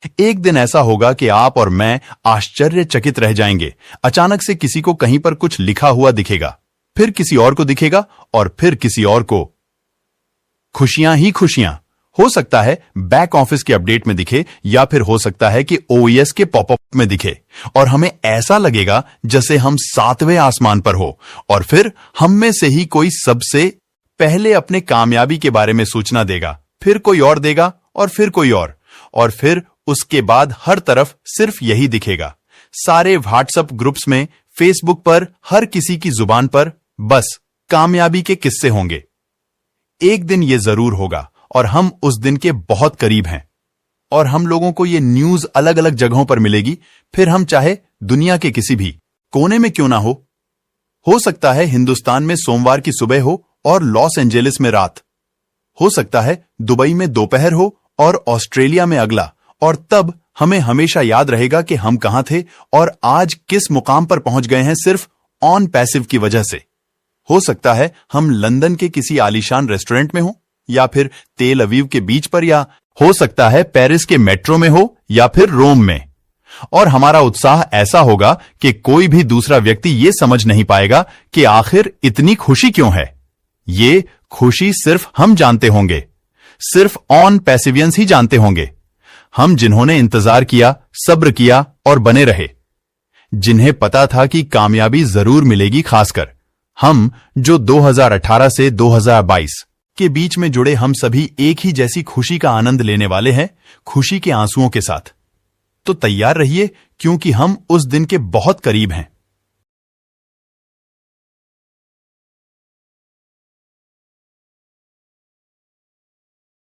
एक दिन ऐसा होगा कि आप और मैं आश्चर्यचकित रह जाएंगे। अचानक से किसी को कहीं पर कुछ लिखा हुआ दिखेगा, फिर किसी और को दिखेगा और फिर किसी और को। खुशियां ही खुशियां। हो सकता है बैक ऑफिस के अपडेट में दिखे या फिर हो सकता है कि ओएस के पॉपअप में दिखे और हमें ऐसा लगेगा जैसे हम 7वें आसमान पर हो। और फिर हम में से ही कोई सबसे पहले अपने कामयाबी के बारे में सूचना देगा, फिर कोई और देगा और फिर कोई और फिर उसके बाद हर तरफ सिर्फ यही दिखेगा। सारे व्हाट्सएप ग्रुप्स में, फेसबुक पर, हर किसी की जुबान पर बस कामयाबी के किस्से होंगे। एक दिन ये जरूर होगा और हम उस दिन के बहुत करीब हैं और हम लोगों को ये न्यूज अलग अलग जगहों पर मिलेगी। फिर हम चाहे दुनिया के किसी भी कोने में क्यों ना हो सकता है हिंदुस्तान में सोमवार की सुबह हो और लॉस एंजेलिस में रात, हो सकता है दुबई में दोपहर हो और ऑस्ट्रेलिया में अगला। और तब हमें हमेशा याद रहेगा कि हम कहां थे और आज किस मुकाम पर पहुंच गए हैं, सिर्फ ऑन पैसिव की वजह से। हो सकता है हम लंदन के किसी आलीशान रेस्टोरेंट में हो या फिर तेल अवीव के बीच पर, या हो सकता है पेरिस के मेट्रो में हो या फिर रोम में। और हमारा उत्साह ऐसा होगा कि कोई भी दूसरा व्यक्ति ये समझ नहीं पाएगा कि आखिर इतनी खुशी क्यों है। ये खुशी सिर्फ हम जानते होंगे, सिर्फ ऑन पैसिवियंस ही जानते होंगे। हम जिन्होंने इंतजार किया, सब्र किया और बने रहे, जिन्हें पता था कि कामयाबी जरूर मिलेगी। खासकर हम जो 2018 से 2022 के बीच में जुड़े, हम सभी एक ही जैसी खुशी का आनंद लेने वाले हैं, खुशी के आंसुओं के साथ। तो तैयार रहिए, क्योंकि हम उस दिन के बहुत करीब हैं।